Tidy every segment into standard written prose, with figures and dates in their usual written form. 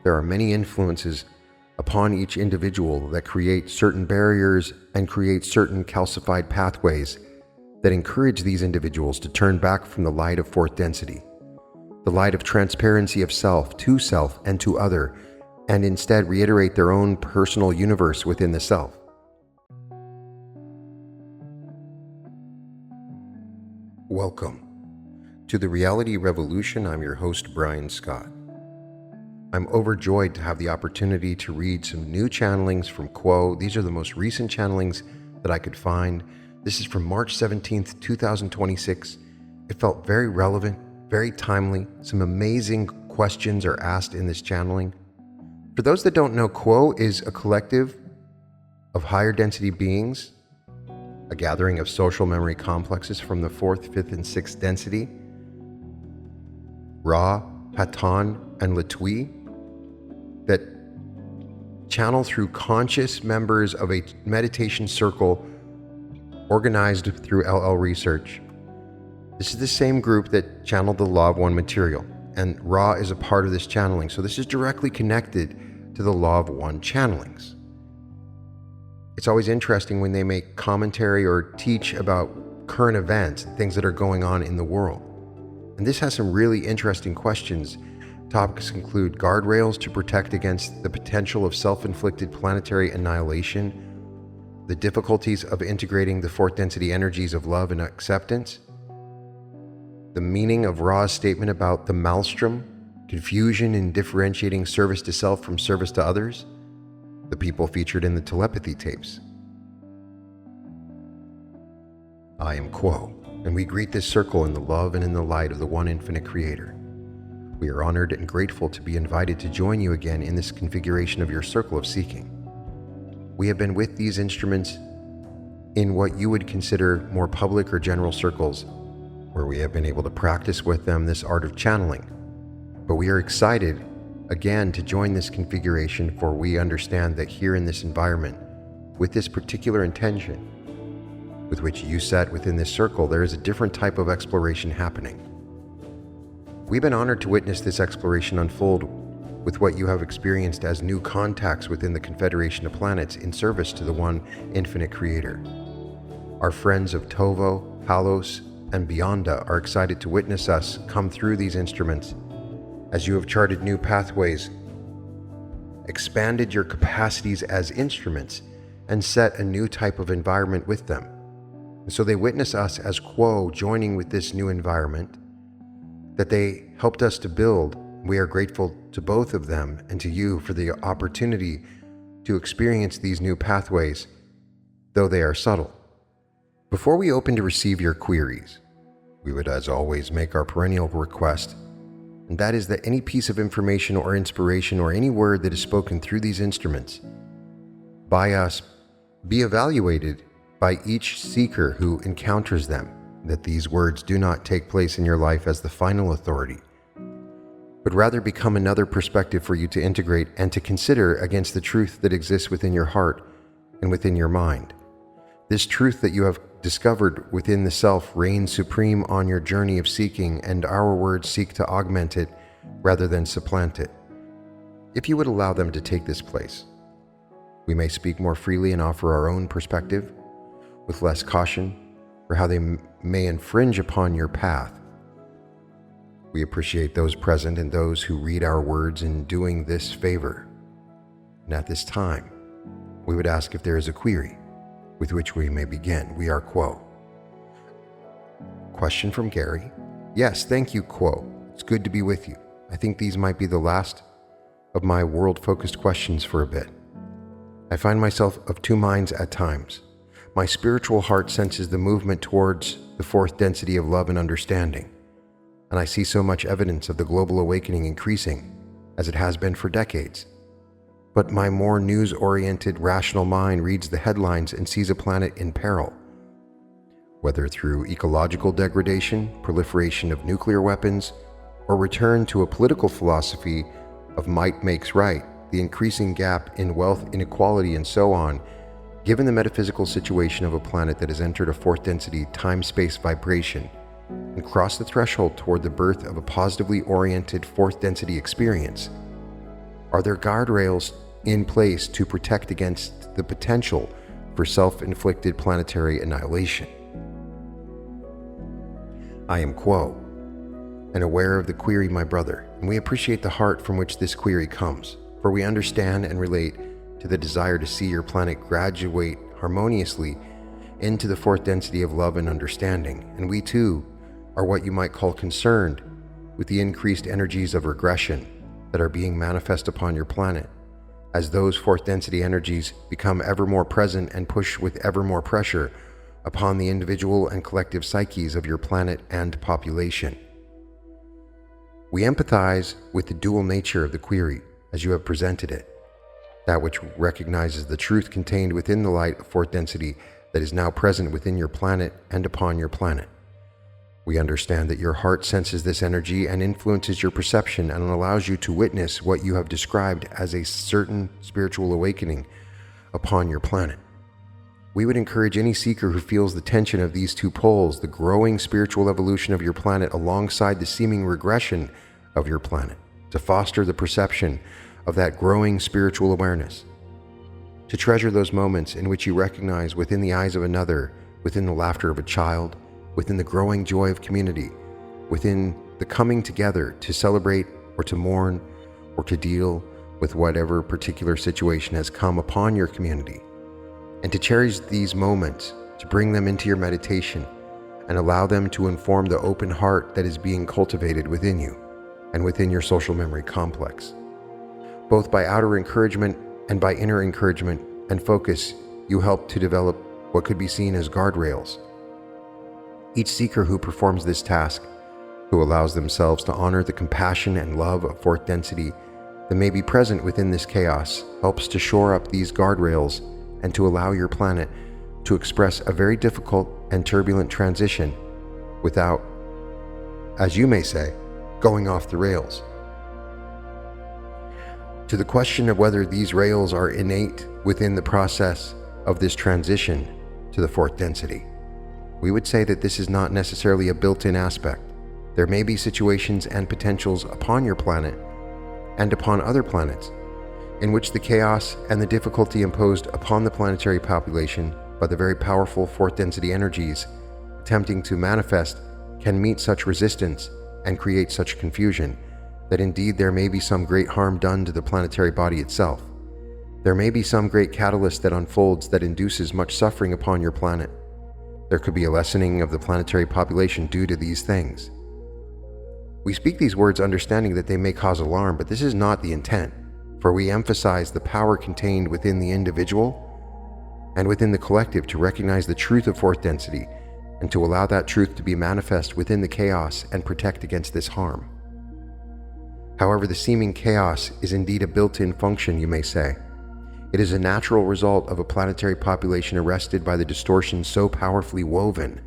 there are many influences upon each individual that create certain barriers and create certain calcified pathways that encourage these individuals to turn back from the light of fourth density, the light of transparency of self and to other, and instead reiterate their own personal universe within the self. Welcome to the Reality Revolution. I'm your host, Brian Scott. I'm overjoyed to have the opportunity to read some new channelings from Quo. These are the most recent channelings that I could find. This is from March 17th, 2026. It felt very relevant, very timely. Some amazing questions are asked in this channeling. For those that don't know, Quo is a collective of higher density beings, a gathering of social memory complexes from the 4th, 5th, and 6th density, Ra, Hatan, and Latui, that channel through conscious members of a meditation circle organized through LL Research. This is the same group that channeled the Law of One material, and Ra is a part of this channeling, so this is directly connected to the Law of One channelings. It's always interesting when they make commentary or teach about current events and things that are going on in the world. And this has some really interesting questions. Topics include guardrails to protect against the potential of self-inflicted planetary annihilation, the difficulties of integrating the fourth density energies of love and acceptance, the meaning of Ra's statement about the Maelstrom, confusion in differentiating service to self from service to others, the people featured in the Telepathy Tapes. I am Quo, and we greet this circle in the love and in the light of the one infinite creator. We are honored and grateful to be invited to join you again in this configuration of your circle of seeking. We have been with these instruments in what you would consider more public or general circles, where we have been able to practice with them this art of channeling. But we are excited again to join this configuration, for we understand that here in this environment, with this particular intention with which you set within this circle, there is a different type of exploration happening. We've been honored to witness this exploration unfold with what you have experienced as new contacts within the Confederation of Planets in service to the one infinite creator. Our friends of Tovo, Halos, and Beyonda are excited to witness us come through these instruments as you have charted new pathways, expanded your capacities as instruments, and set a new type of environment with them. And so they witness us as Quo joining with this new environment that they helped us to build. We are grateful to both of them and to you for the opportunity to experience these new pathways, though they are subtle. Before we open to receive your queries, we would as always make our perennial request, and that is that any piece of information or inspiration or any word that is spoken through these instruments by us be evaluated by each seeker who encounters them, that these words do not take place in your life as the final authority, but rather become another perspective for you to integrate and to consider against the truth that exists within your heart and within your mind. This truth that you have discovered within the self reigns supreme on your journey of seeking, and our words seek to augment it rather than supplant it. If you would allow them to take this place, we may speak more freely and offer our own perspective with less caution for how they may infringe upon your path. We appreciate those present and those who read our words in doing this favor. And at this time, we would ask if there is a query with which we may begin. We are Quo. Question from Gary. Yes, thank you, Quo. It's good to be with you. I think these might be the last of my world-focused questions for a bit. I find myself of two minds at times. My spiritual heart senses the movement towards the fourth density of love and understanding, and I see so much evidence of the global awakening increasing, as it has been for decades. But my more news-oriented, rational mind reads the headlines and sees a planet in peril. Whether through ecological degradation, proliferation of nuclear weapons, or return to a political philosophy of might makes right, the increasing gap in wealth inequality, and so on, given the metaphysical situation of a planet that has entered a fourth density time-space vibration and crossed the threshold toward the birth of a positively oriented fourth density experience, Are there guardrails in place to protect against the potential for self-inflicted planetary annihilation? I am Quo, and aware of the query, my brother, and we appreciate the heart from which this query comes, for we understand and relate to the desire to see your planet graduate harmoniously into the fourth density of love and understanding, and we too are what you might call concerned with the increased energies of regression that are being manifest upon your planet, as those fourth density energies become ever more present and push with ever more pressure upon the individual and collective psyches of your planet and population. We empathize with the dual nature of the query as you have presented it, that which recognizes the truth contained within the light of fourth density that is now present within your planet and upon your planet. We understand that your heart senses this energy and influences your perception and allows you to witness what you have described as a certain spiritual awakening upon your planet. We would encourage any seeker who feels the tension of these two poles, the growing spiritual evolution of your planet alongside the seeming regression of your planet, to foster the perception of that growing spiritual awareness, to treasure those moments in which you recognize within the eyes of another, within the laughter of a child, within the growing joy of community, within the coming together to celebrate or to mourn or to deal with whatever particular situation has come upon your community, and to cherish these moments, to bring them into your meditation and allow them to inform the open heart that is being cultivated within you and within your social memory complex. Both by outer encouragement and by inner encouragement and focus, you help to develop what could be seen as guardrails. Each seeker who performs this task, who allows themselves to honor the compassion and love of fourth density that may be present within this chaos, helps to shore up these guardrails and to allow your planet to express a very difficult and turbulent transition without, as you may say, going off the rails. To the question of whether these rails are innate within the process of this transition to the fourth density, we would say that this is not necessarily a built-in aspect. There may be situations and potentials upon your planet and upon other planets in which the chaos and the difficulty imposed upon the planetary population by the very powerful fourth density energies attempting to manifest can meet such resistance and create such confusion that indeed there may be some great harm done to the planetary body itself. There may be some great catalyst that unfolds that induces much suffering upon your planet. There could be a lessening of the planetary population due to these things. We speak these words understanding that they may cause alarm, but this is not the intent, for we emphasize the power contained within the individual and within the collective to recognize the truth of fourth density and to allow that truth to be manifest within the chaos and protect against this harm. However, the seeming chaos is indeed a built-in function, you may say. It is a natural result of a planetary population arrested by the distortions so powerfully woven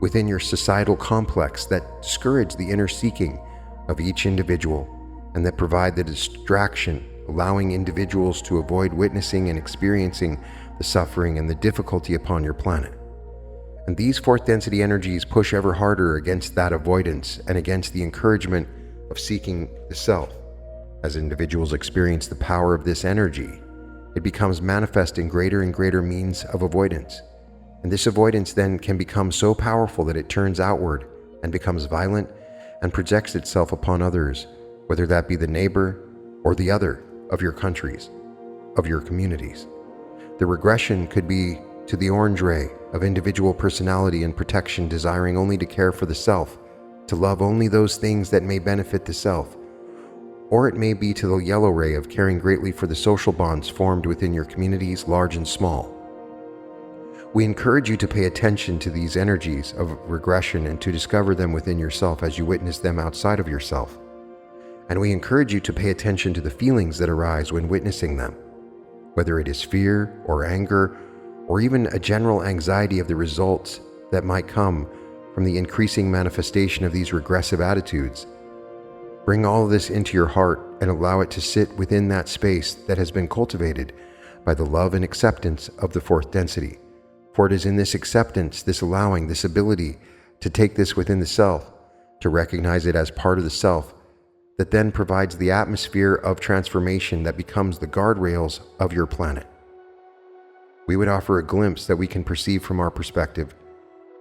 within your societal complex that discourage the inner seeking of each individual and that provide the distraction, allowing individuals to avoid witnessing and experiencing the suffering and the difficulty upon your planet. And these fourth density energies push ever harder against that avoidance and against the encouragement of seeking the self. As individuals experience the power of this energy, it becomes manifest in greater and greater means of avoidance. And this avoidance then can become so powerful that it turns outward and becomes violent and projects itself upon others, whether that be the neighbor or the other of your countries, of your communities. The regression could be to the orange ray of individual personality and protection, desiring only to care for the self, to love only those things that may benefit the self. Or it may be to the yellow ray of caring greatly for the social bonds formed within your communities, large and small. We encourage you to pay attention to these energies of regression and to discover them within yourself as you witness them outside of yourself. And we encourage you to pay attention to the feelings that arise when witnessing them, whether it is fear or anger, or even a general anxiety of the results that might come from the increasing manifestation of these regressive attitudes. Bring all of this into your heart and allow it to sit within that space that has been cultivated by the love and acceptance of the fourth density. For it is in this acceptance, this allowing, this ability to take this within the self, to recognize it as part of the self, that then provides the atmosphere of transformation that becomes the guardrails of your planet. We would offer a glimpse that we can perceive from our perspective,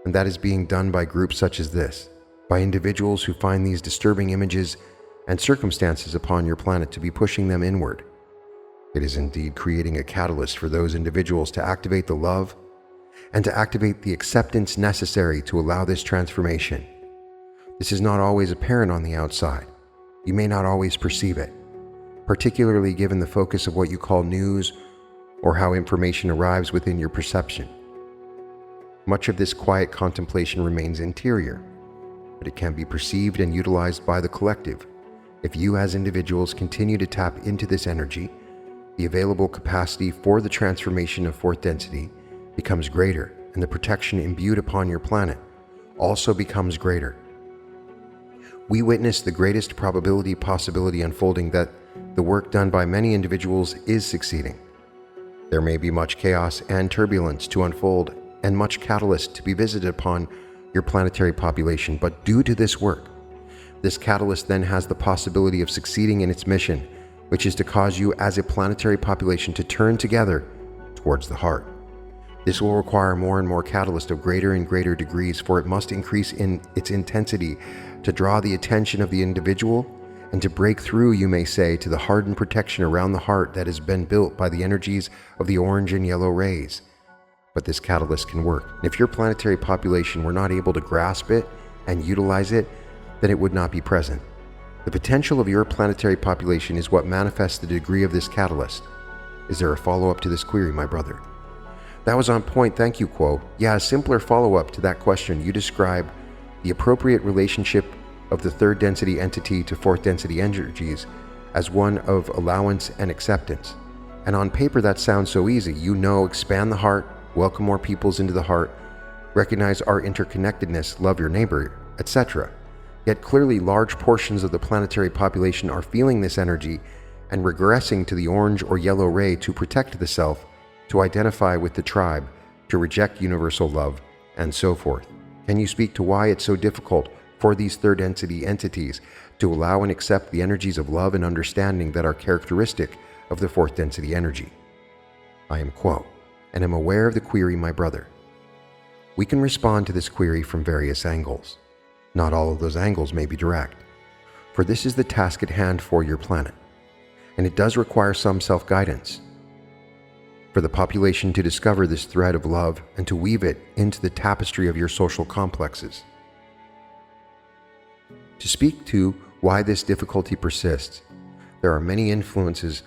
and that is being done by groups such as this, by individuals who find these disturbing images and circumstances upon your planet to be pushing them inward. It is indeed creating a catalyst for those individuals to activate the love and to activate the acceptance necessary to allow this transformation. This is not always apparent on the outside. You may not always perceive it, particularly given the focus of what you call news or how information arrives within your perception. Much of this quiet contemplation remains interior, but it can be perceived and utilized by the collective. If you as individuals continue to tap into this energy, the available capacity for the transformation of fourth density becomes greater, and the protection imbued upon your planet also becomes greater. We witness the greatest possibility unfolding that the work done by many individuals is succeeding. There may be much chaos and turbulence to unfold and much catalyst to be visited upon your planetary population, but due to this work, this catalyst then has the possibility of succeeding in its mission, which is to cause you as a planetary population to turn together towards the heart. This will require more and more catalyst of greater and greater degrees, for it must increase in its intensity to draw the attention of the individual and to break through, you may say, to the hardened protection around the heart that has been built by the energies of the orange and yellow rays. But this catalyst can work. And if your planetary population were not able to grasp it and utilize it, then it would not be present. The potential of your planetary population is what manifests the degree of this catalyst. Is there a follow-up to this query, my brother? That was on point, thank you, Quo. Yeah, a simpler follow-up to that question. You describe the appropriate relationship of the third density entity to fourth density energies as one of allowance and acceptance. And on paper that sounds so easy. Expand the heart, welcome more peoples into the heart, recognize our interconnectedness, love your neighbor, etc. Yet clearly large portions of the planetary population are feeling this energy and regressing to the orange or yellow ray to protect the self, to identify with the tribe, to reject universal love, and so forth. Can you speak to why it's so difficult for these third density entities to allow and accept the energies of love and understanding that are characteristic of the fourth density energy? I am Quo, and am aware of the query, my brother. We can respond to this query from various angles. Not all of those angles may be direct, for this is the task at hand for your planet, and it does require some self-guidance for the population to discover this thread of love and to weave it into the tapestry of your social complexes. To speak to why this difficulty persists, there are many influences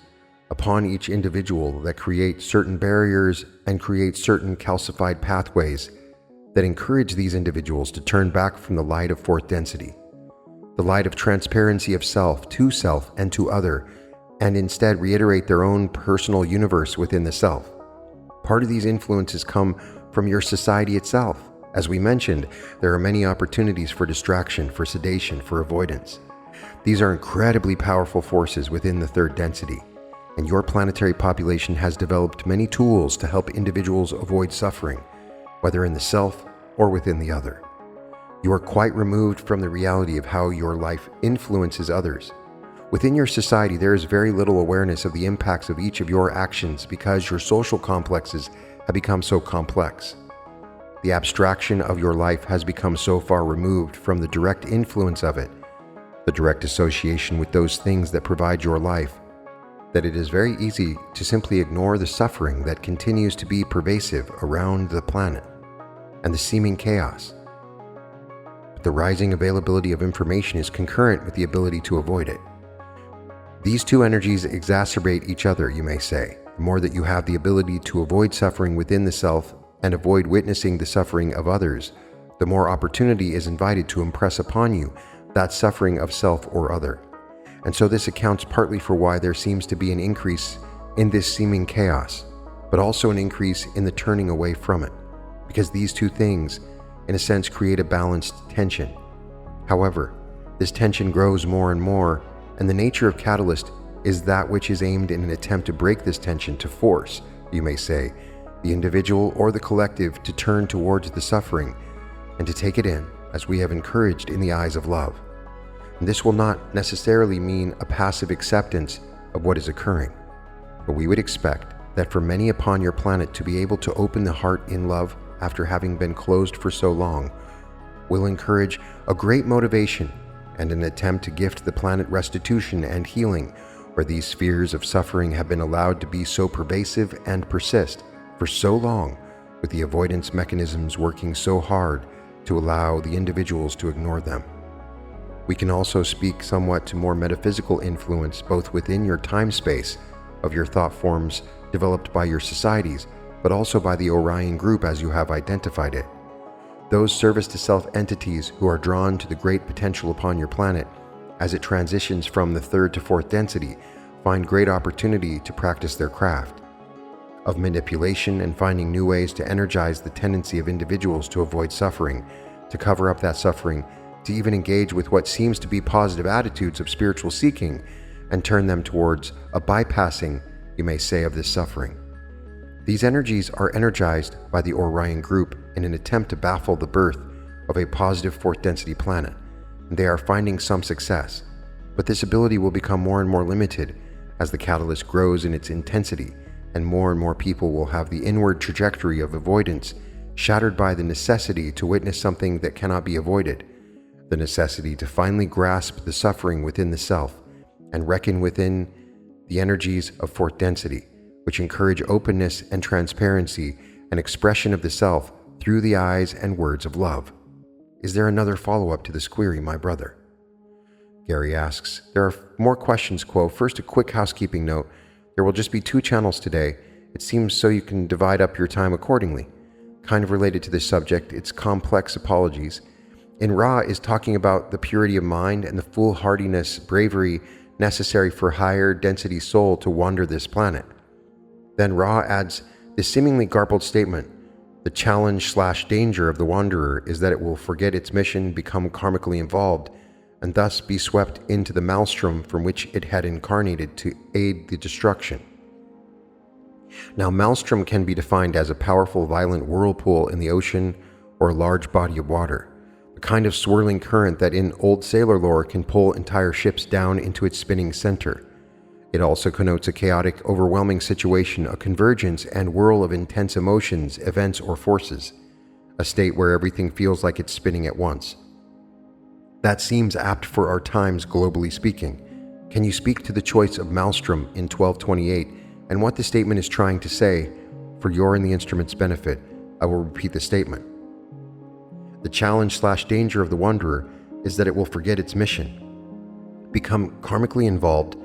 upon each individual that create certain barriers and create certain calcified pathways that encourage these individuals to turn back from the light of fourth density, the light of transparency of self and to other, and instead reiterate their own personal universe within the self. Part of these influences come from your society itself. As we mentioned, there are many opportunities for distraction, for sedation, for avoidance. These are incredibly powerful forces within the third density, and your planetary population has developed many tools to help individuals avoid suffering, whether in the self or within the other. You are quite removed from the reality of how your life influences others. Within your society, there is very little awareness of the impacts of each of your actions because your social complexes have become so complex. The abstraction of your life has become so far removed from the direct influence of it, the direct association with those things that provide your life, that it is very easy to simply ignore the suffering that continues to be pervasive around the planet and the seeming chaos. But the rising availability of information is concurrent with the ability to avoid it. These two energies exacerbate each other, you may say. The more that you have the ability to avoid suffering within the self and avoid witnessing the suffering of others, the more opportunity is invited to impress upon you that suffering of self or other. And so this accounts partly for why there seems to be an increase in this seeming chaos, but also an increase in the turning away from it, because these two things, in a sense, create a balanced tension. However, this tension grows more and more, and the nature of catalyst is that which is aimed in an attempt to break this tension, to force, you may say, the individual or the collective to turn towards the suffering and to take it in, as we have encouraged in the eyes of love. And this will not necessarily mean a passive acceptance of what is occurring, but we would expect that for many upon your planet to be able to open the heart in love after having been closed for so long will encourage a great motivation and an attempt to gift the planet restitution and healing, where these spheres of suffering have been allowed to be so pervasive and persist for so long, with the avoidance mechanisms working so hard to allow the individuals to ignore them. We can also speak somewhat to more metaphysical influence both within your time-space of your thought forms developed by your societies, but also by the Orion group as you have identified it. Those service-to-self entities who are drawn to the great potential upon your planet as it transitions from the third to fourth density find great opportunity to practice their craft of manipulation and finding new ways to energize the tendency of individuals to avoid suffering, to cover up that suffering, to even engage with what seems to be positive attitudes of spiritual seeking and turn them towards a bypassing, you may say, of this suffering. These energies are energized by the Orion group in an attempt to baffle the birth of a positive fourth density planet, and they are finding some success. But this ability will become more and more limited as the catalyst grows in its intensity, and more people will have the inward trajectory of avoidance shattered by the necessity to witness something that cannot be avoided, the necessity to finally grasp the suffering within the self and reckon within the energies of fourth density, which encourage openness and transparency and expression of the self through the eyes and words of love. Is there another follow-up to this query, my brother? Gary asks, there are more questions, quote. First, a quick housekeeping note. There will just be 2 channels today. It seems so you can divide up your time accordingly. Kind of related to this subject, it's complex apologies. In Ra is talking about the purity of mind and the foolhardiness, bravery necessary for higher density soul to wander this planet. Then Ra adds this seemingly garbled statement: the challenge/danger of the wanderer is that it will forget its mission, become karmically involved, and thus be swept into the maelstrom from which it had incarnated to aid the destruction. Now, maelstrom can be defined as a powerful, violent whirlpool in the ocean or a large body of water, the kind of swirling current that in old sailor lore can pull entire ships down into its spinning center. It also connotes a chaotic, overwhelming situation, a convergence and whirl of intense emotions, events, or forces, a state where everything feels like it's spinning at once. That seems apt for our times, globally speaking. Can you speak to the choice of Maelstrom in 1228 and what the statement is trying to say? For your and the instrument's benefit, I will repeat the statement. The challenge/danger of the wanderer is that it will forget its mission, become karmically involved,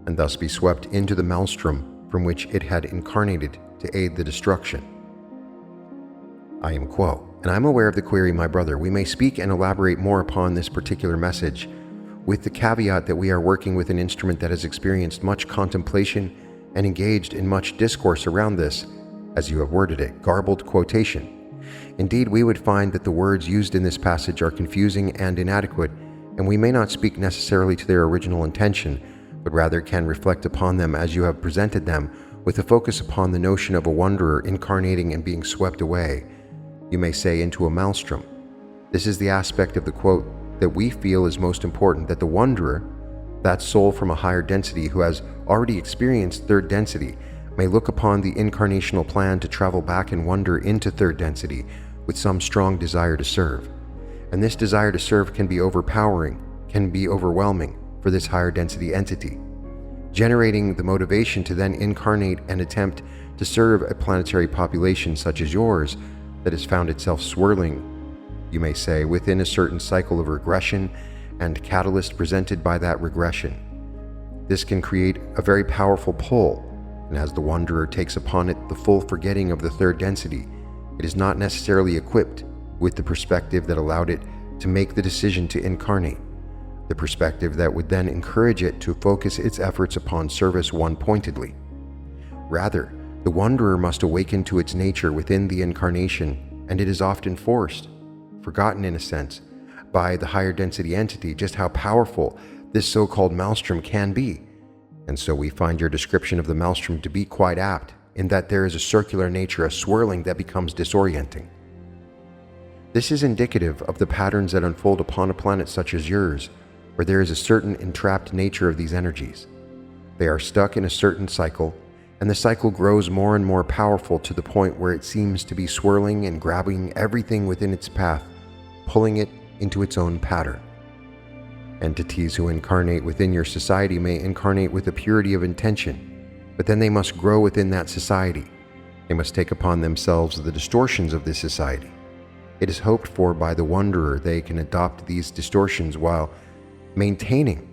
and thus be swept into the maelstrom from which it had incarnated to aid the destruction. I am Quo, and I'm aware of the query, my brother. We may speak and elaborate more upon this particular message, with the caveat that we are working with an instrument that has experienced much contemplation and engaged in much discourse around this, as you have worded it, garbled quotation. Indeed, we would find that the words used in this passage are confusing and inadequate, and we may not speak necessarily to their original intention, but rather can reflect upon them as you have presented them, with a focus upon the notion of a wanderer incarnating and being swept away, you may say, into a maelstrom. This is the aspect of the quote that we feel is most important, that the wanderer, that soul from a higher density who has already experienced third density, may look upon the incarnational plan to travel back and wander into third density with some strong desire to serve. And this desire to serve can be overpowering, can be overwhelming for this higher density entity, generating the motivation to then incarnate and attempt to serve a planetary population such as yours that has found itself swirling, you may say, within a certain cycle of regression and catalyst presented by that regression. This can create a very powerful pull, and as the wanderer takes upon it the full forgetting of the third density, it is not necessarily equipped with the perspective that allowed it to make the decision to incarnate, the perspective that would then encourage it to focus its efforts upon service one-pointedly. Rather, the wanderer must awaken to its nature within the incarnation, and it is often forced, forgotten in a sense, by the higher density entity just how powerful this so-called maelstrom can be. And so we find your description of the maelstrom to be quite apt, in that there is a circular nature, a swirling that becomes disorienting. This is indicative of the patterns that unfold upon a planet such as yours, where there is a certain entrapped nature of these energies. They are stuck in a certain cycle, and the cycle grows more and more powerful to the point where it seems to be swirling and grabbing everything within its path, pulling it into its own pattern. Entities who incarnate within your society may incarnate with a purity of intention, but then they must grow within that society. They must take upon themselves the distortions of this society. It is hoped for by the wanderer they can adopt these distortions while maintaining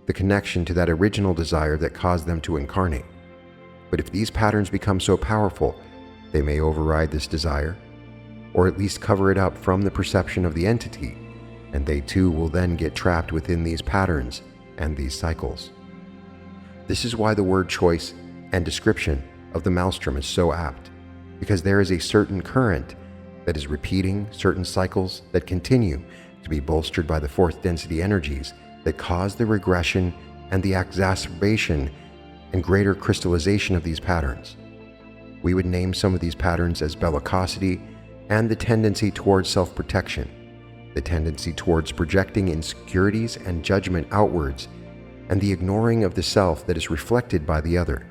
the connection to that original desire that caused them to incarnate. But if these patterns become so powerful, they may override this desire, or at least cover it up from the perception of the entity, and they too will then get trapped within these patterns and these cycles. This is why the word choice and description of the maelstrom is so apt, because there is a certain current that is repeating certain cycles that continue to be bolstered by the fourth density energies that cause the regression and the exacerbation and greater crystallization of these patterns. We would name some of these patterns as bellicosity and the tendency towards self-protection, the tendency towards projecting insecurities and judgment outwards, and the ignoring of the self that is reflected by the other.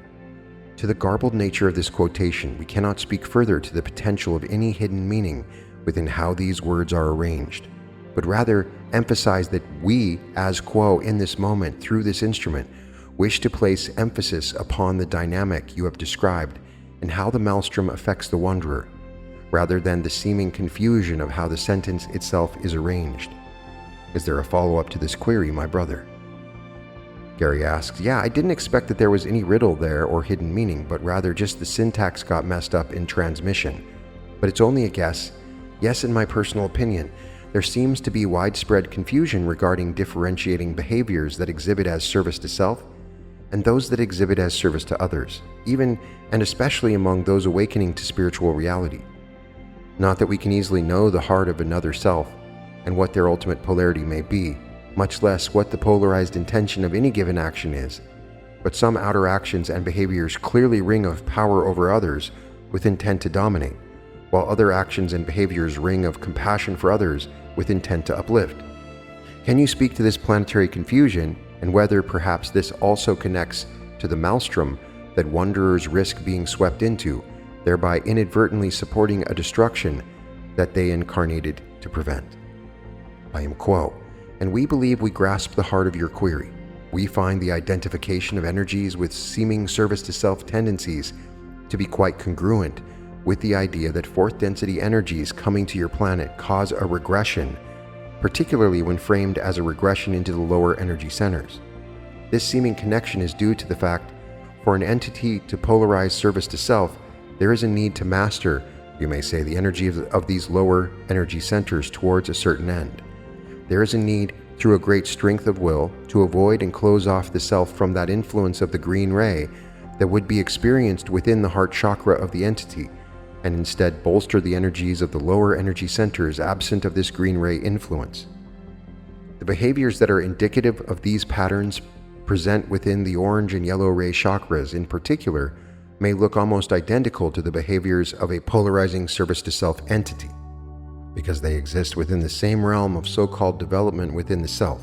To the garbled nature of this quotation, we cannot speak further to the potential of any hidden meaning within how these words are arranged, but rather emphasize that we, as Quo, in this moment, through this instrument, wish to place emphasis upon the dynamic you have described and how the maelstrom affects the wanderer, rather than the seeming confusion of how the sentence itself is arranged. Is there a follow-up to this query, my brother? Gary asks, yeah, I didn't expect that there was any riddle there or hidden meaning, but rather just the syntax got messed up in transmission. But it's only a guess. Yes, in my personal opinion, there seems to be widespread confusion regarding differentiating behaviors that exhibit as service to self and those that exhibit as service to others, even and especially among those awakening to spiritual reality. Not that we can easily know the heart of another self and what their ultimate polarity may be, much less what the polarized intention of any given action is, but some outer actions and behaviors clearly ring of power over others with intent to dominate, while other actions and behaviors ring of compassion for others with intent to uplift. Can you speak to this planetary confusion and whether perhaps this also connects to the maelstrom that wanderers risk being swept into, thereby inadvertently supporting a destruction that they incarnated to prevent? I am Quo, and we believe we grasp the heart of your query. We find the identification of energies with seeming service to self tendencies to be quite congruent with the idea that fourth density energies coming to your planet cause a regression, particularly when framed as a regression into the lower energy centers. This seeming connection is due to the fact for an entity to polarize service to self, there is a need to master, you may say, the energy of these lower energy centers towards a certain end. There is a need, through a great strength of will, to avoid and close off the self from that influence of the green ray that would be experienced within the heart chakra of the entity, and instead bolster the energies of the lower energy centers absent of this green ray influence. The behaviors that are indicative of these patterns present within the orange and yellow ray chakras in particular may look almost identical to the behaviors of a polarizing service to self entity, because they exist within the same realm of so-called development within the self.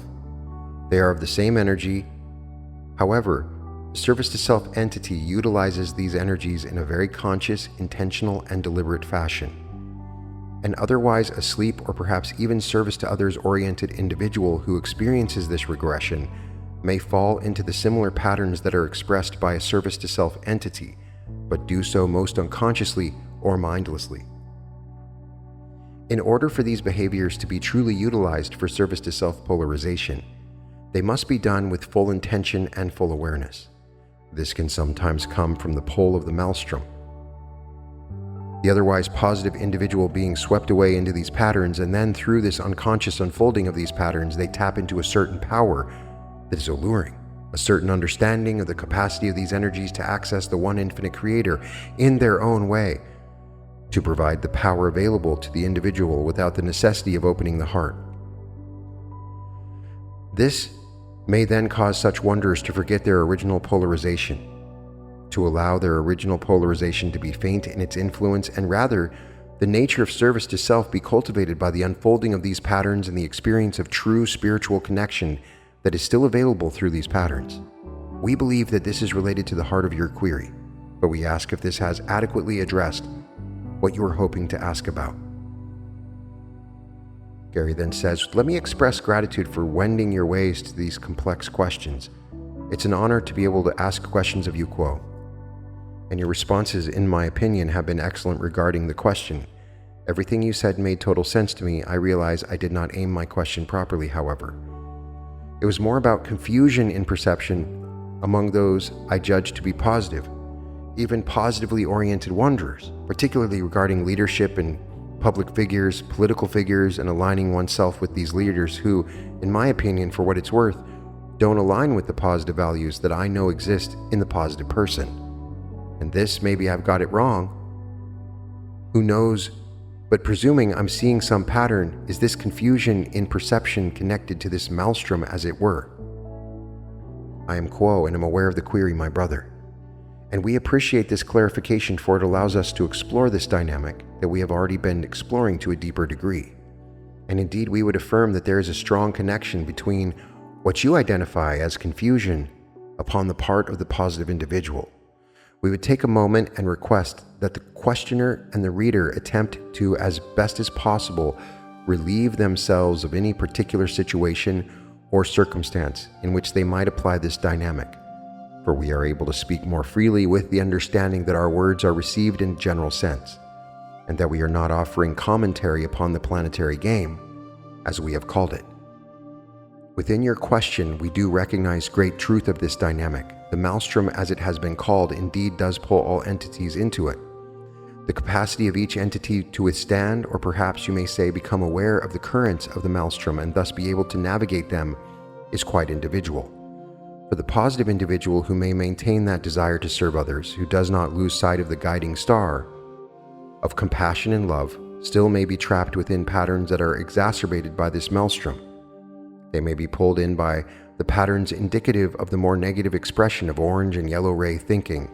They are of the same energy. However, the service to self entity utilizes these energies in a very conscious, intentional, and deliberate fashion. An otherwise asleep or perhaps even service to others oriented individual who experiences this regression may fall into the similar patterns that are expressed by a service to self entity, but do so most unconsciously or mindlessly. In order for these behaviors to be truly utilized for service to self polarization, they must be done with full intention and full awareness. This can sometimes come from the pole of the maelstrom, the otherwise positive individual being swept away into these patterns, and then through this unconscious unfolding of these patterns, they tap into a certain power that is alluring, a certain understanding of the capacity of these energies to access the one infinite creator in their own way, to provide the power available to the individual without the necessity of opening the heart. This may then cause such wanderers to forget their original polarization, to allow their original polarization to be faint in its influence, and rather the nature of service to self be cultivated by the unfolding of these patterns and the experience of true spiritual connection that is still available through these patterns. We believe that this is related to the heart of your query, but we ask if this has adequately addressed what you are hoping to ask about. Gary then says, "Let me express gratitude for wending your ways to these complex questions. It's an honor to be able to ask questions of you, Quo. And your responses, in my opinion, have been excellent regarding the question. Everything you said made total sense to me. I realize I did not aim my question properly, however. It was more about confusion in perception among those I judged to be positive, even positively oriented wanderers, particularly regarding leadership and public figures, political figures, and aligning oneself with these leaders who, in my opinion, for what it's worth, don't align with the positive values that I know exist in the positive person. And this, maybe I've got it wrong. Who knows? But presuming I'm seeing some pattern, is this confusion in perception connected to this maelstrom, as it were? I am Quo and am aware of the query, my brother. And we appreciate this clarification, for it allows us to explore this dynamic that we have already been exploring to a deeper degree. And indeed, we would affirm that there is a strong connection between what you identify as confusion upon the part of the positive individual. We would take a moment and request that the questioner and the reader attempt to, as best as possible, relieve themselves of any particular situation or circumstance in which they might apply this dynamic, for we are able to speak more freely with the understanding that our words are received in general sense, and that we are not offering commentary upon the planetary game, as we have called it. Within your question, we do recognize great truth of this dynamic. The maelstrom, as it has been called, indeed does pull all entities into it. The capacity of each entity to withstand, or perhaps you may say become aware of the currents of the maelstrom and thus be able to navigate them, is quite individual. For the positive individual who may maintain that desire to serve others, who does not lose sight of the guiding star of compassion and love, still may be trapped within patterns that are exacerbated by this maelstrom. They may be pulled in by the patterns indicative of the more negative expression of orange and yellow ray thinking,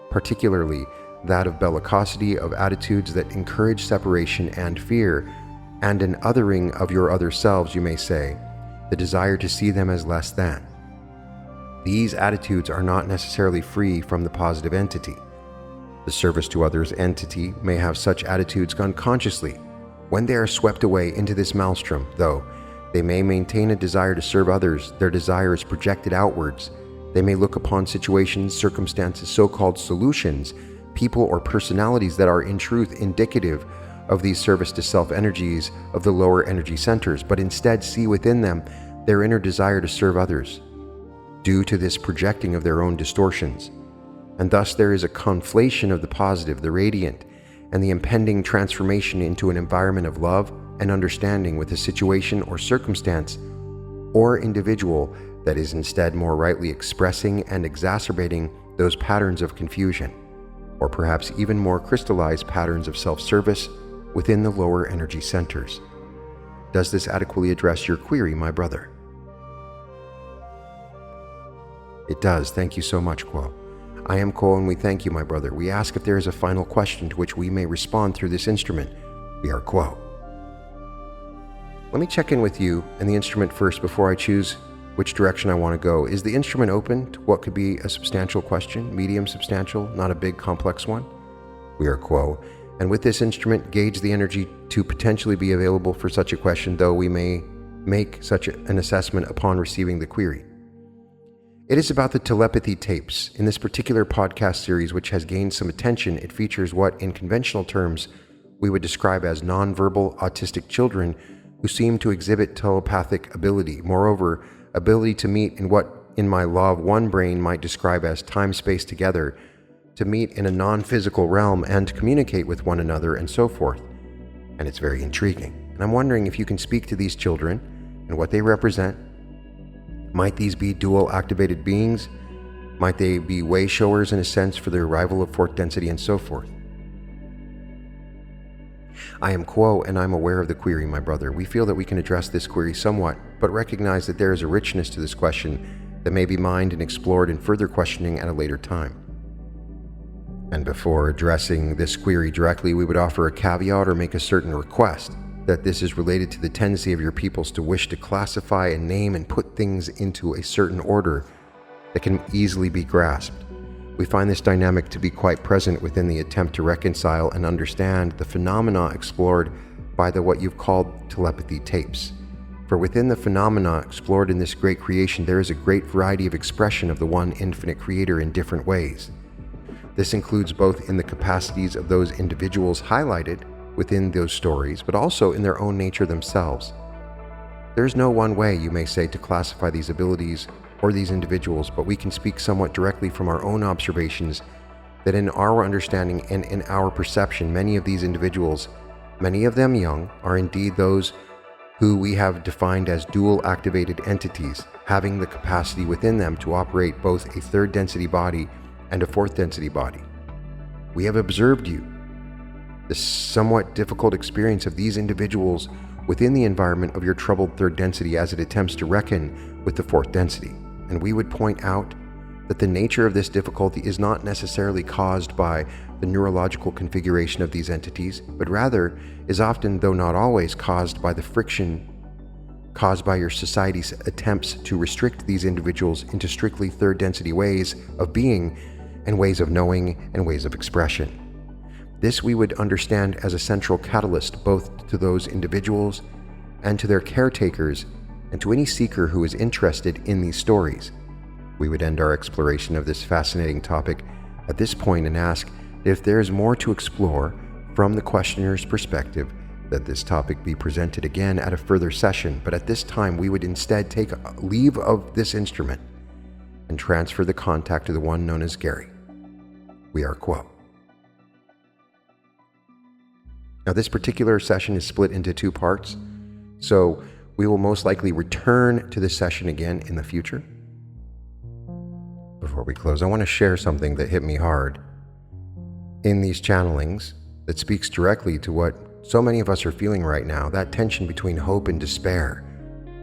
particularly that of bellicosity, of attitudes that encourage separation and fear, and an othering of your other selves, you may say, the desire to see them as less than. These attitudes are not necessarily free from the positive entity. The service to others entity may have such attitudes unconsciously. When they are swept away into this maelstrom, though, they may maintain a desire to serve others. Their desire is projected outwards. They may look upon situations, circumstances, so-called solutions, people or personalities that are in truth indicative of these service to self energies of the lower energy centers, but instead see within them their inner desire to serve others, due to this projecting of their own distortions. And thus there is a conflation of the positive, the radiant, and the impending transformation into an environment of love and understanding with a situation or circumstance or individual that is instead more rightly expressing and exacerbating those patterns of confusion, or perhaps even more crystallized patterns of self-service within the lower energy centers. Does this adequately address your query, my brother? It does. Thank you so much, Quo. I am Quo, and we thank you, my brother. We ask if there is a final question to which we may respond through this instrument. We are Quo. Let me check in with you and the instrument first before I choose which direction I want to go. Is the instrument open to what could be a substantial question, medium substantial, not a big complex one? We are Quo, and with this instrument gauge the energy to potentially be available for such a question, though we may make such an assessment upon receiving the query. It is about the Telepathy Tapes. In this particular podcast series, which has gained some attention, it features what in conventional terms we would describe as nonverbal autistic children who seem to exhibit telepathic ability. Moreover, ability to meet in what in my Law of One brain might describe as time-space together, to meet in a non-physical realm and to communicate with one another and so forth. And it's very intriguing. And I'm wondering if you can speak to these children and what they represent. Might these be dual activated beings? Might they be way showers in a sense for the arrival of fourth density and so forth? I am Quo, and I'm aware of the query, my brother. We feel that we can address this query somewhat, but recognize that there is a richness to this question that may be mined and explored in further questioning at a later time. And before addressing this query directly, we would offer a caveat or make a certain request that this is related to the tendency of your peoples to wish to classify and name and put put things into a certain order that can easily be grasped. We find this dynamic to be quite present within the attempt to reconcile and understand the phenomena explored by what you've called telepathy tapes. For within the phenomena explored in this great creation, there is a great variety of expression of the one infinite creator in different ways. This includes both in the capacities of those individuals highlighted within those stories, but also in their own nature themselves. There's no one way, you may say, to classify these abilities or these individuals, but we can speak somewhat directly from our own observations that in our understanding and in our perception, many of these individuals, many of them young, are indeed those who we have defined as dual activated entities, having the capacity within them to operate both a third density body and a fourth density body. We have observed the somewhat difficult experience of these individuals within the environment of your troubled third density as it attempts to reckon with the fourth density. And we would point out that the nature of this difficulty is not necessarily caused by the neurological configuration of these entities, but rather is often, though not always, caused by the friction caused by your society's attempts to restrict these individuals into strictly third density ways of being and ways of knowing and ways of expression. This we would understand as a central catalyst both to those individuals and to their caretakers and to any seeker who is interested in these stories. We would end our exploration of this fascinating topic at this point and ask if there is more to explore from the questioner's perspective, that this topic be presented again at a further session, but at this time we would instead take leave of this instrument and transfer the contact to the one known as Gary. We are Quo. Now this particular session is split into two parts, so we will most likely return to this session again in the future. Before we close, I want to share something that hit me hard in these channelings that speaks directly to what so many of us are feeling right now, that tension between hope and despair,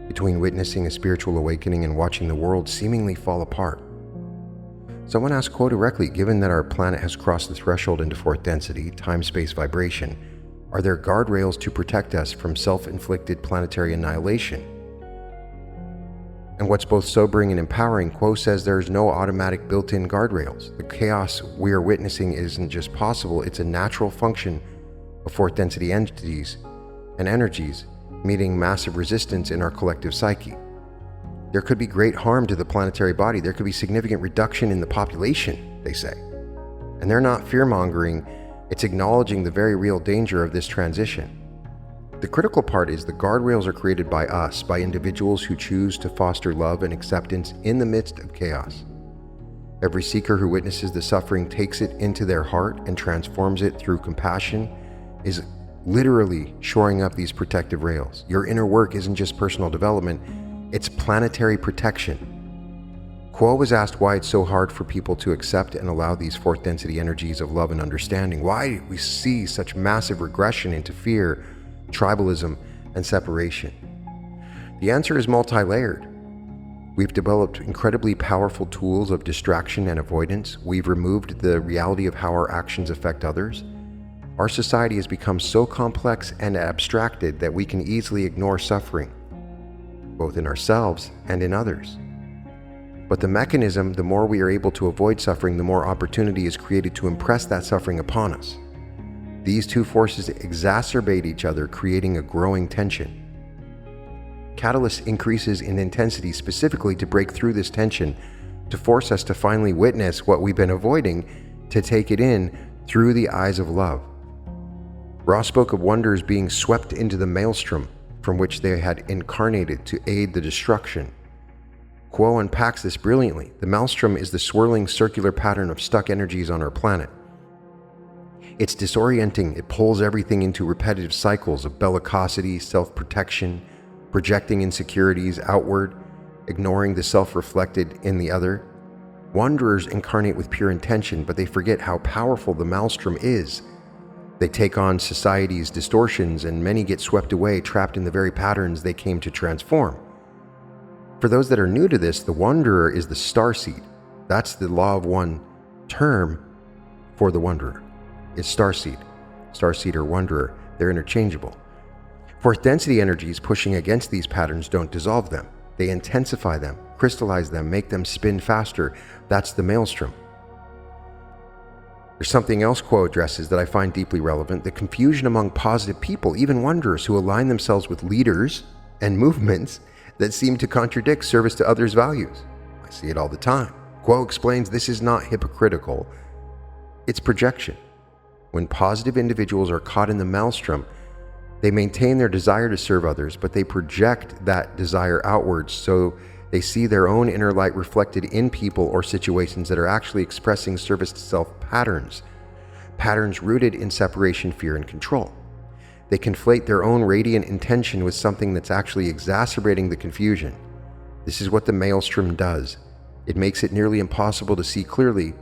between witnessing a spiritual awakening and watching the world seemingly fall apart. Someone asked Quo directly, given that our planet has crossed the threshold into fourth density, time-space vibration, are there guardrails to protect us from self-inflicted planetary annihilation? And what's both sobering and empowering, Quo says there's no automatic built-in guardrails. The chaos we are witnessing isn't just possible, it's a natural function of fourth density entities and energies meeting massive resistance in our collective psyche. There could be great harm to the planetary body. There could be significant reduction in the population, they say. And they're not fear-mongering, it's acknowledging the very real danger of this transition. The critical part is the guardrails are created by us, by individuals who choose to foster love and acceptance in the midst of chaos. Every seeker who witnesses the suffering takes it into their heart and transforms it through compassion is literally shoring up these protective rails. Your inner work isn't just personal development, it's planetary protection. Quo was asked why it's so hard for people to accept and allow these fourth density energies of love and understanding. Why we see such massive regression into fear, tribalism, and separation. The answer is multi-layered. We've developed incredibly powerful tools of distraction and avoidance. We've removed the reality of how our actions affect others. Our society has become so complex and abstracted that we can easily ignore suffering, both in ourselves and in others. But the mechanism, the more we are able to avoid suffering, the more opportunity is created to impress that suffering upon us. These two forces exacerbate each other, creating a growing tension. Catalyst increases in intensity specifically to break through this tension, to force us to finally witness what we've been avoiding, to take it in through the eyes of love. Ra spoke of wonders being swept into the maelstrom from which they had incarnated to aid the destruction. Quo unpacks this brilliantly. The maelstrom is the swirling circular pattern of stuck energies on our planet. It's disorienting. It pulls everything into repetitive cycles of bellicosity, self-protection, projecting insecurities outward, ignoring the self-reflected in the other. Wanderers incarnate with pure intention, but they forget how powerful the maelstrom is. They take on society's distortions, and many get swept away, trapped in the very patterns they came to transform. For those that are new to this, the wanderer is the starseed. That's the law of one term for the wanderer. It's starseed. Starseed or wanderer, they're interchangeable. Fourth density energies pushing against these patterns don't dissolve them. They intensify them, crystallize them, make them spin faster. That's the maelstrom. There's something else Quo addresses that I find deeply relevant: the confusion among positive people, even wanderers, who align themselves with leaders and movements that seem to contradict service to others' values. I see it all the time. Quo explains this is not hypocritical, it's projection. When positive individuals are caught in the maelstrom, they maintain their desire to serve others, but they project that desire outwards, so they see their own inner light reflected in people or situations that are actually expressing service to self patterns rooted in separation, fear, and control. They conflate their own radiant intention with something that's actually exacerbating the confusion. This is what the maelstrom does. It makes it nearly impossible to see clearly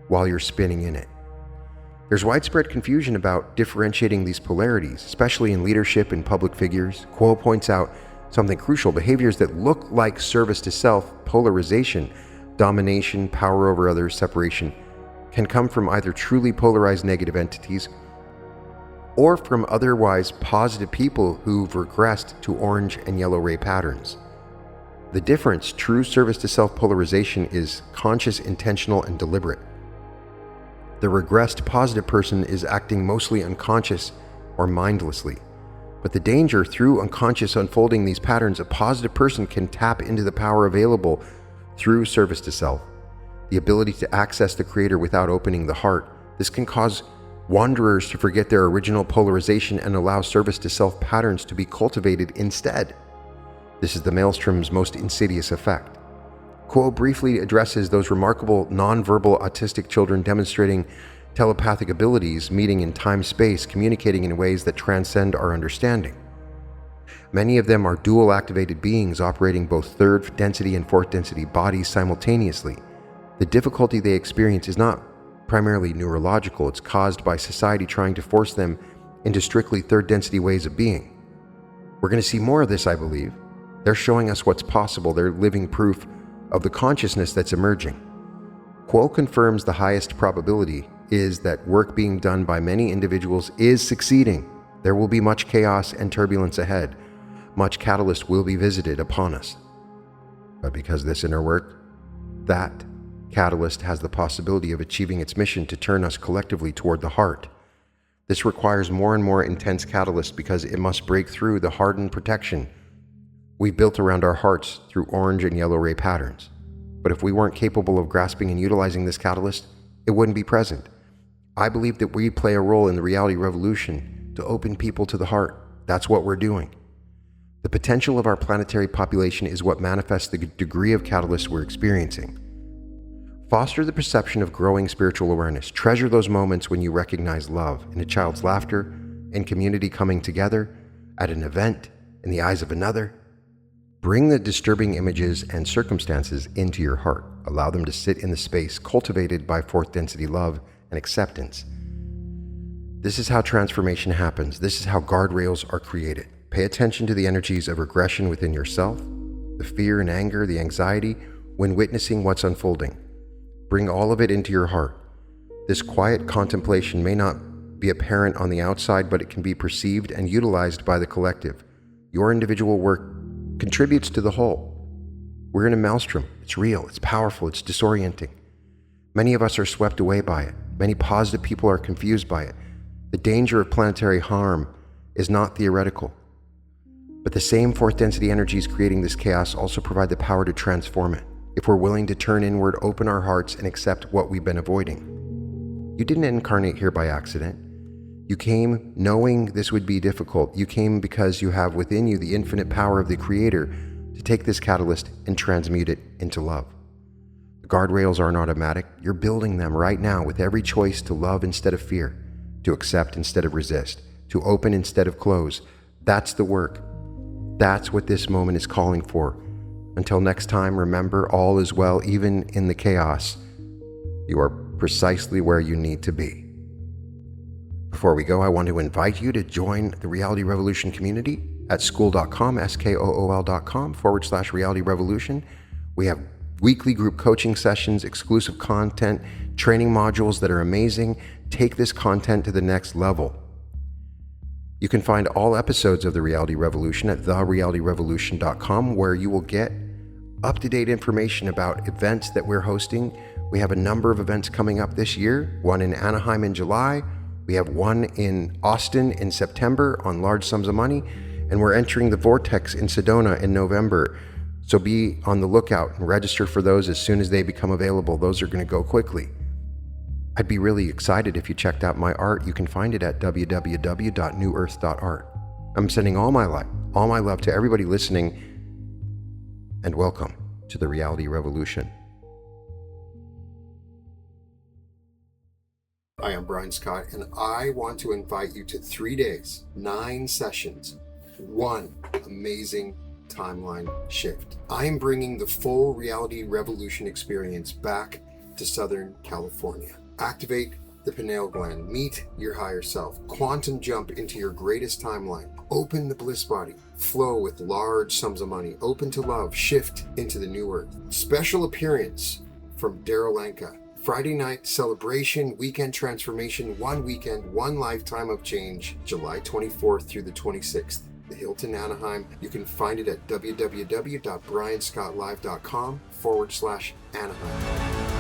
while you're spinning in it. There's widespread confusion about differentiating these polarities, especially in leadership and public figures. Quo points out something crucial: behaviors that look like service to self, polarization, domination, power over others, separation, can come from either truly polarized negative entities or from otherwise positive people who've regressed to orange and yellow ray patterns. The difference: true service to self polarization is conscious, intentional, and deliberate. The regressed positive person is acting mostly unconscious or mindlessly. But the danger: through unconscious unfolding these patterns, a positive person can tap into the power available through service to self, the ability to access the Creator without opening the heart. This can cause wanderers to forget their original polarization and allow service to self patterns to be cultivated instead. This is the maelstrom's most insidious effect. Quo briefly addresses those remarkable nonverbal autistic children demonstrating telepathic abilities, meeting in time-space, communicating in ways that transcend our understanding. Many of them are dual-activated beings operating both third density and fourth density bodies simultaneously. The difficulty they experience is not primarily neurological. It's caused by society trying to force them into strictly third density ways of being. We're going to see more of this, I believe. They're showing us what's possible. They're living proof of the consciousness that's emerging. Quo confirms the highest probability is that work being done by many individuals is succeeding. There will be much chaos and turbulence ahead. Much catalyst will be visited upon us. But because this inner work, that catalyst has the possibility of achieving its mission to turn us collectively toward the heart. This requires more and more intense catalyst because it must break through the hardened protection we built around our hearts through orange and yellow ray patterns. But if we weren't capable of grasping and utilizing this catalyst, it wouldn't be present. I believe that we play a role in the reality revolution to open people to the heart. That's what we're doing. The potential of our planetary population is what manifests the degree of catalyst we're experiencing. Foster the perception of growing spiritual awareness. Treasure those moments when you recognize love in a child's laughter, in community coming together, at an event, in the eyes of another. Bring the disturbing images and circumstances into your heart. Allow them to sit in the space cultivated by fourth density love and acceptance. This is how transformation happens. This is how guardrails are created. Pay attention to the energies of regression within yourself, the fear and anger, the anxiety when witnessing what's unfolding. Bring all of it into your heart. This quiet contemplation may not be apparent on the outside, but it can be perceived and utilized by the collective. Your individual work contributes to the whole. We're in a maelstrom. It's real, it's powerful, it's disorienting. Many of us are swept away by it. Many positive people are confused by it. The danger of planetary harm is not theoretical. But the same fourth density energies creating this chaos also provide the power to transform it, if we're willing to turn inward, open our hearts, and accept what we've been avoiding. You didn't incarnate here by accident. You came knowing this would be difficult. You came because you have within you the infinite power of the Creator to take this catalyst and transmute it into love. The guardrails aren't automatic. You're building them right now with every choice to love instead of fear, to accept instead of resist, to open instead of close. That's the work. That's what this moment is calling for. Until next time, remember, all is well, even in the chaos. You are precisely where you need to be. Before we go, I want to invite you to join the Reality Revolution community at school.com, skool.com/Reality Revolution. We have weekly group coaching sessions, exclusive content, training modules that are amazing. Take this content to the next level. You can find all episodes of The Reality Revolution at therealityrevolution.com, where you will get up-to-date information about events that we're hosting. We have a number of events coming up this year, one in Anaheim in July. We have one in Austin in September on large sums of money, and we're entering the Vortex in Sedona in November. So be on the lookout and register for those as soon as they become available. Those are going to go quickly. I'd be really excited if you checked out my art. You can find it at www.newearth.art. I'm sending all my love to everybody listening, and welcome to the Reality Revolution. I am Brian Scott, and I want to invite you to 3 days, 9 sessions, one amazing timeline shift. I am bringing the full Reality Revolution experience back to Southern California. Activate the pineal gland, meet your higher self, quantum jump into your greatest timeline, open the bliss body, flow with large sums of money, open to love, shift into the new earth. Special appearance from Daryl Lanka. Friday night celebration, weekend transformation, one weekend, one lifetime of change, July 24th through the 26th. The Hilton Anaheim. You can find it at www.brianscottlive.com/Anaheim.